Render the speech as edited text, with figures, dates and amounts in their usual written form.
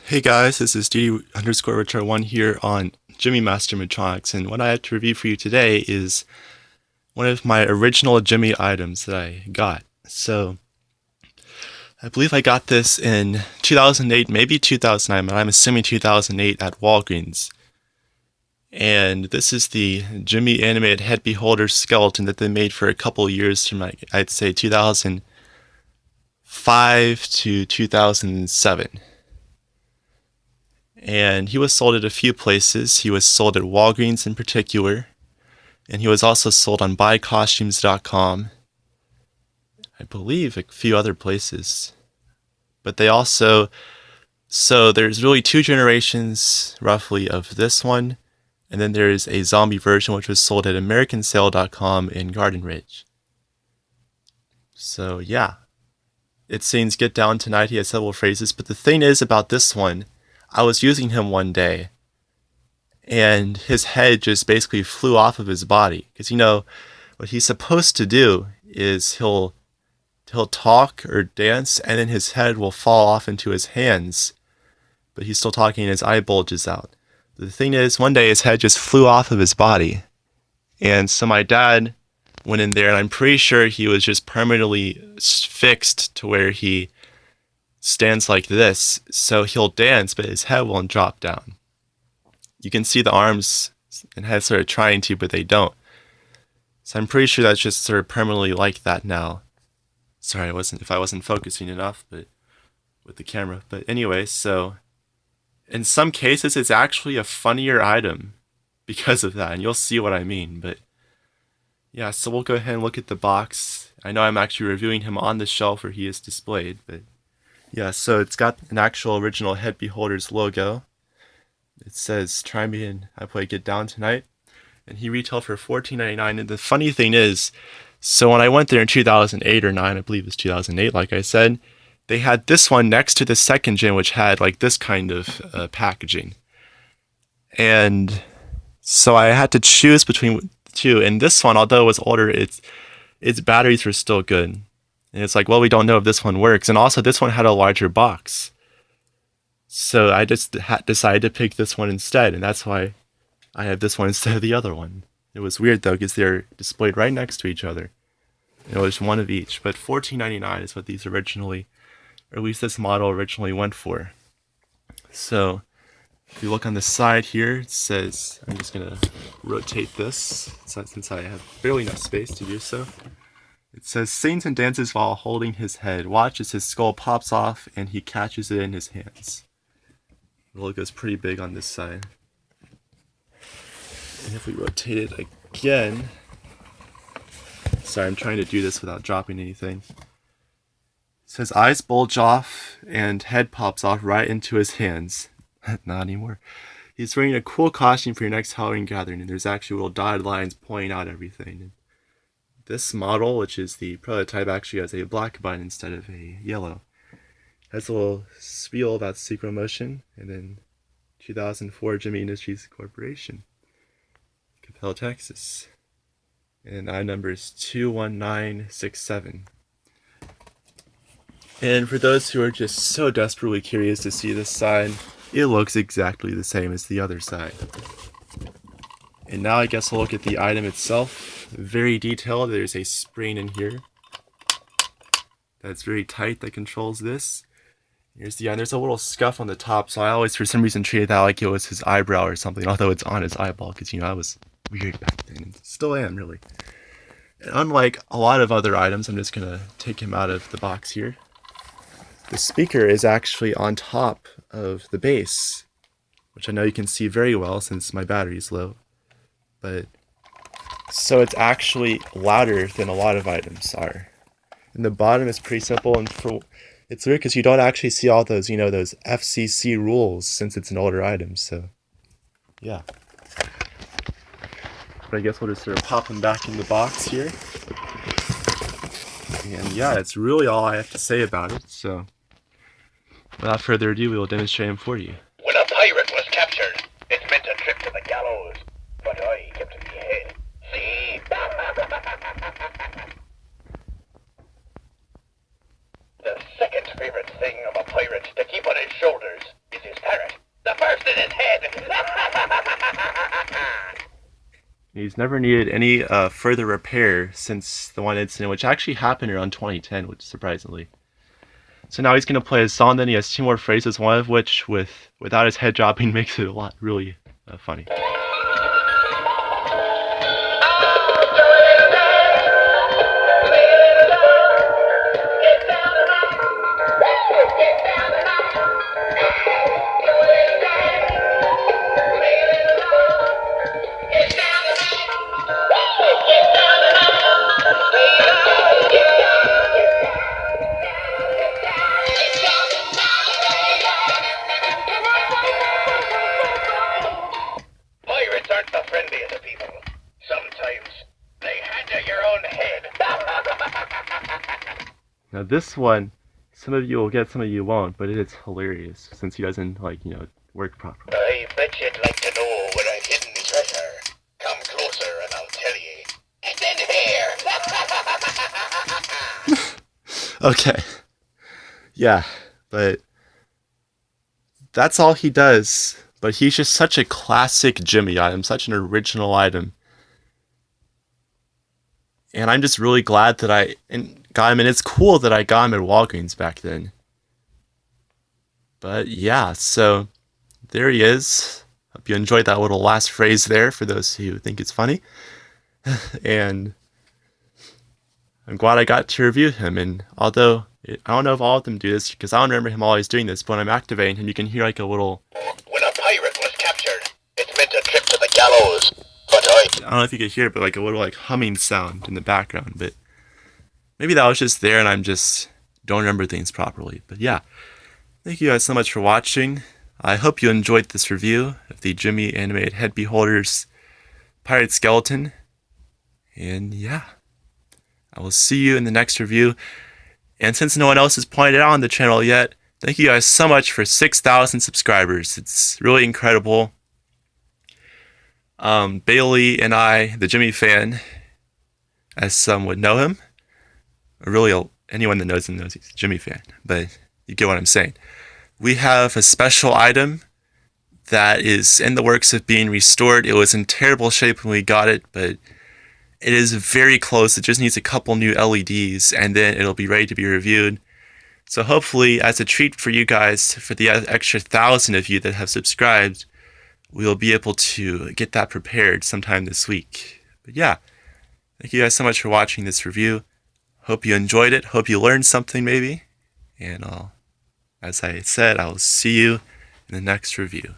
Hey guys, this is DD_Retro1 here on Jimmy Master Matronics, and what I have to review for you today is one of my original Jimmy items that I got. So, I believe I got this in 2008, maybe 2009, but I'm assuming 2008 at Walgreens. And this is the Jimmy animated head beholder skeleton that they made for a couple years from, I'd say, 2005 to 2007. And he was sold at a few places. He was sold at Walgreens in particular, and he was also sold on buycostumes.com, I believe a few other places. But they also, so there's really two generations roughly of this one, and then there is a zombie version which was sold at americansale.com in Garden Ridge. So yeah, it sings Get Down Tonight. He has several phrases, but the thing is about this one, I was using him one day, and his head just basically flew off of his body. Because what he's supposed to do is he'll talk or dance, and then his head will fall off into his hands. But he's still talking, and his eye bulges out. The thing is, one day his head just flew off of his body, and so my dad went in there, and I'm pretty sure he was just permanently fixed to where he stands like this, so he'll dance, but his head won't drop down. You can see the arms and head sort of trying to, but they don't. So I'm pretty sure that's just sort of permanently like that now. Sorry, if I wasn't focusing enough, but with the camera. But anyway, so in some cases, it's actually a funnier item because of that, and you'll see what I mean. But yeah, so we'll go ahead and look at the box. I know I'm actually reviewing him on the shelf where he is displayed, but yeah, so it's got an actual original Head Beholder's logo. It says, "Try me and I play Get Down Tonight." And he retailed for $14.99. And the funny thing is, so when I went there in 2008 or 9, I believe it was 2008, like I said, they had this one next to the second gen, which had like this kind of packaging. And so I had to choose between the two. And this one, although it was older, its batteries were still good. And it's like, well, we don't know if this one works. And also, this one had a larger box. So I just decided to pick this one instead. And that's why I have this one instead of the other one. It was weird, though, because they're displayed right next to each other. It was one of each. But $14.99 is what these originally, or at least this model originally went for. So if you look on the side here, it says, I'm just going to rotate this since I have barely enough space to do so. It says, "Sings and dances while holding his head. Watch as his skull pops off and he catches it in his hands." The logo's pretty big on this side. And if we rotate it again... Sorry, I'm trying to do this without dropping anything. It says, "Eyes bulge off and head pops off right into his hands." Not anymore. He's wearing a cool costume for your next Halloween gathering, and there's actually little dotted lines pointing out everything. This model, which is the prototype, actually has a black button instead of a yellow. It has a little spiel about synchro motion, and then 2004 Jimmy Industries Corporation, Capel, Texas. And I number is 21967. And for those who are just so desperately curious to see this side, it looks exactly the same as the other side. And now I guess we'll look at the item itself. Very detailed. There's a spring in here that's very tight that controls this. There's a little scuff on the top, so I always for some reason treated that like it was his eyebrow or something, although it's on his eyeball, because I was weird back then, and still am, really. And unlike a lot of other items, I'm just gonna take him out of the box here. The speaker is actually on top of the base, which I know you can see very well since my battery's low. But so it's actually louder than a lot of items are. And the bottom is pretty simple, and it's weird because you don't actually see all those, those FCC rules since it's an older item, so yeah. But I guess we'll just sort of pop them back in the box here. And yeah, that's really all I have to say about it, so without further ado, we will demonstrate him for you. When a pirate was captured, it meant a trip to the gallows, but I kept my head. See? The second favorite thing of a pirate to keep on his shoulders is his He's never needed any further repair since the one incident, which actually happened around 2010, which surprisingly. So now he's gonna play his song. Then he has two more phrases, one of which without his head dropping makes it a lot really funny. Pirates aren't the friendliest of people. Sometimes they handle your own head. Now this one, some of you will get, some of you won't, but it's hilarious since he doesn't work properly. I bet you'd like to know where I've hidden the treasure. Come closer and I'll tell you. It's in here. Okay. Yeah, but that's all he does. But he's just such a classic Jimmy item, such an original item. And I'm just really glad that I got him, and it's cool that I got him at Walgreens back then. But yeah, so there he is. Hope you enjoyed that little last phrase there for those who think it's funny. And I'm glad I got to review him, and although I don't know if all of them do this, because I don't remember him always doing this, but when I'm activating him, you can hear like a little... When a pirate was captured, it meant a trip to the gallows. But I don't know if you could hear it, but like a little like humming sound in the background, but maybe that was just there and I'm just don't remember things properly. But yeah, thank you guys so much for watching. I hope you enjoyed this review of the Jimmy Animated Head Beholder's Pirate Skeleton. And yeah, I will see you in the next review. And since no one else has pointed out on the channel yet, thank you guys so much for 6,000 subscribers. It's really incredible. Bailey and I, the Jimmy fan, as some would know him, or really anyone that knows him knows he's a Jimmy fan, but you get what I'm saying. We have a special item that is in the works of being restored. It was in terrible shape when we got it, but it is very close. It just needs a couple new LEDs, and then it'll be ready to be reviewed. So hopefully, as a treat for you guys, for the extra 1,000 of you that have subscribed, we'll be able to get that prepared sometime this week. But yeah, thank you guys so much for watching this review. Hope you enjoyed it. Hope you learned something maybe. And as I said, I will see you in the next review.